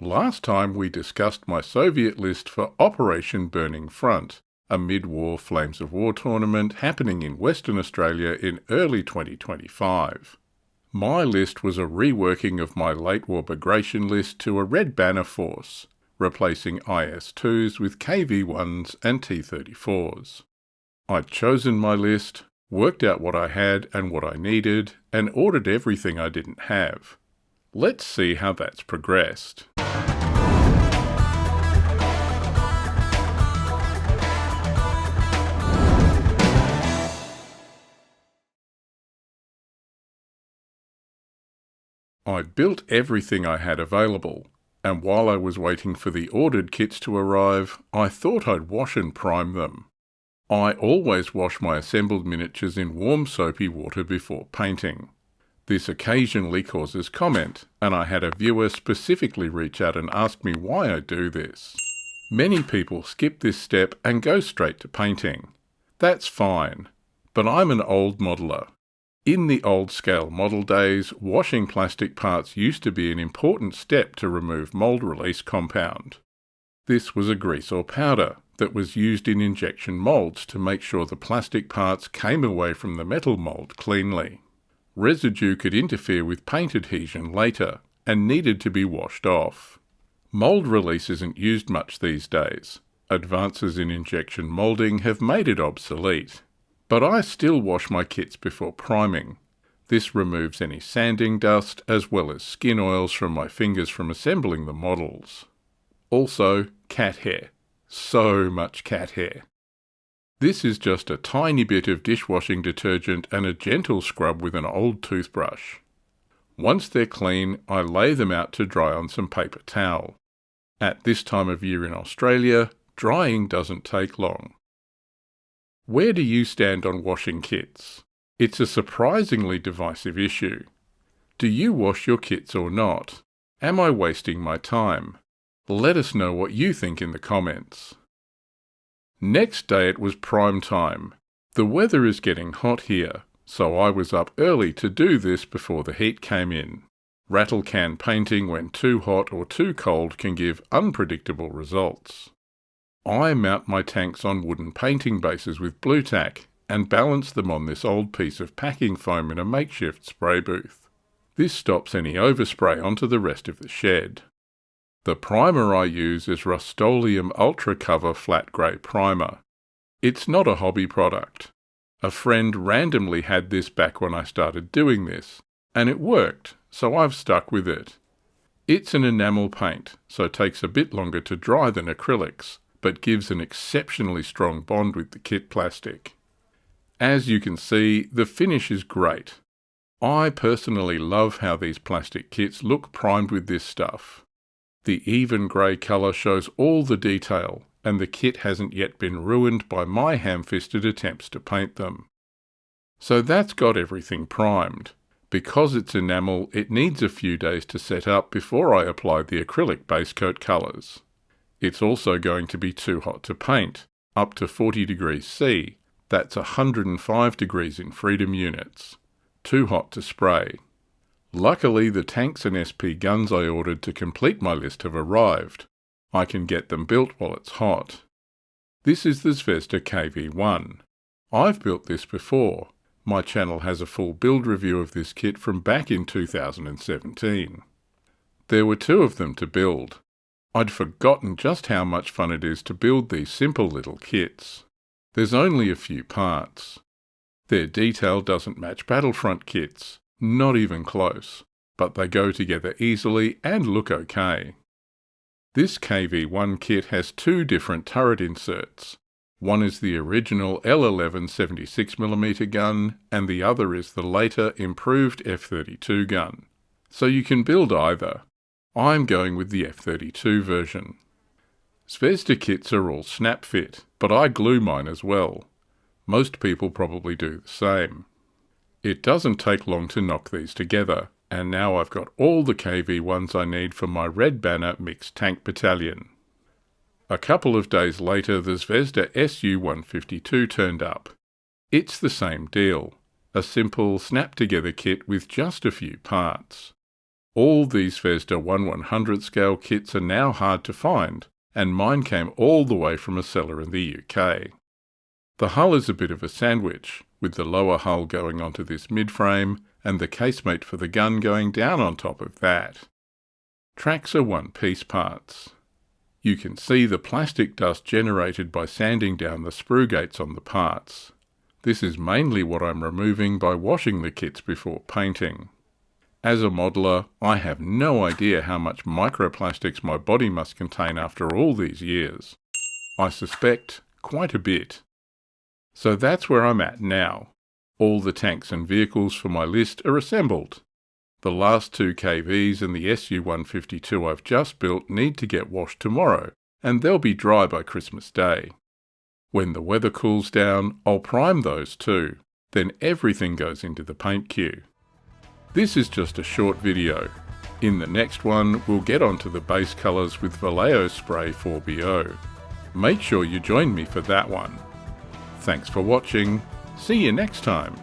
Last time we discussed my Soviet list for Operation Burning Front, a mid-war Flames of War tournament happening in Western Australia in early 2025. My list was a reworking of my late-war Bagration list to a red banner force, replacing IS-2s with KV-1s and T-34s. I'd chosen my list, worked out what I had and what I needed, and ordered everything I didn't have. Let's see how that's progressed. I built everything I had available, and while I was waiting for the ordered kits to arrive, I thought I'd wash and prime them. I always wash my assembled miniatures in warm soapy water before painting. This occasionally causes comment, and I had a viewer specifically reach out and ask me why I do this. Many people skip this step and go straight to painting. That's fine, but I'm an old modeller. In the old-scale model days, washing plastic parts used to be an important step to remove mould release compound. This was a grease or powder that was used in injection moulds to make sure the plastic parts came away from the metal mould cleanly. Residue could interfere with paint adhesion later and needed to be washed off. Mould release isn't used much these days. Advances in injection moulding have made it obsolete. But I still wash my kits before priming. This removes any sanding dust as well as skin oils from my fingers from assembling the models. Also, cat hair. So much cat hair. This is just a tiny bit of dishwashing detergent and a gentle scrub with an old toothbrush. Once they're clean, I lay them out to dry on some paper towel. At this time of year in Australia, drying doesn't take long. Where do you stand on washing kits? It's a surprisingly divisive issue. Do you wash your kits or not? Am I wasting my time? Let us know what you think in the comments. Next day it was prime time. The weather is getting hot here, so I was up early to do this before the heat came in. Rattle can painting when too hot or too cold can give unpredictable results. I mount my tanks on wooden painting bases with blue tack and balance them on this old piece of packing foam in a makeshift spray booth. This stops any overspray onto the rest of the shed. The primer I use is Rustoleum Ultra Cover Flat Grey Primer. It's not a hobby product. A friend randomly had this back when I started doing this, and it worked, so I've stuck with it. It's an enamel paint, so it takes a bit longer to dry than acrylics, but gives an exceptionally strong bond with the kit plastic. As you can see, the finish is great. I personally love how these plastic kits look primed with this stuff. The even grey colour shows all the detail, and the kit hasn't yet been ruined by my ham-fisted attempts to paint them. So that's got everything primed. Because it's enamel, it needs a few days to set up before I apply the acrylic base coat colours. It's also going to be too hot to paint, up to 40 degrees C, that's 105 degrees in freedom units. Too hot to spray. Luckily the tanks and SP guns I ordered to complete my list have arrived. I can get them built while it's hot. This is the Zvezda KV-1. I've built this before. My channel has a full build review of this kit from back in 2017. There were two of them to build. I'd forgotten just how much fun it is to build these simple little kits. There's only a few parts. Their detail doesn't match Battlefront kits, not even close, but they go together easily and look okay. This KV-1 kit has two different turret inserts. One is the original L11 76mm gun, and the other is the later improved F32 gun. So you can build either. I'm going with the F32 version. Zvezda kits are all snap fit, but I glue mine as well. Most people probably do the same. It doesn't take long to knock these together, and now I've got all the KV-1s I need for my Red Banner Mixed Tank Battalion. A couple of days later the Zvezda Su-152 turned up. It's the same deal, a simple snap-together kit with just a few parts. All these FESDA 1/100 scale kits are now hard to find, and mine came all the way from a seller in the UK. The hull is a bit of a sandwich, with the lower hull going onto this mid-frame and the casemate for the gun going down on top of that. Tracks are one-piece parts. You can see the plastic dust generated by sanding down the sprue gates on the parts. This is mainly what I'm removing by washing the kits before painting. As a modeller, I have no idea how much microplastics my body must contain after all these years. I suspect quite a bit. So that's where I'm at now. All the tanks and vehicles for my list are assembled. The last 2 KVs and the Su-152 I've just built need to get washed tomorrow, and they'll be dry by Christmas Day. When the weather cools down, I'll prime those too. Then everything goes into the paint queue. This is just a short video. In the next one, we'll get onto the base colours with Vallejo Spray 4BO. Make sure you join me for that one. Thanks for watching. See you next time.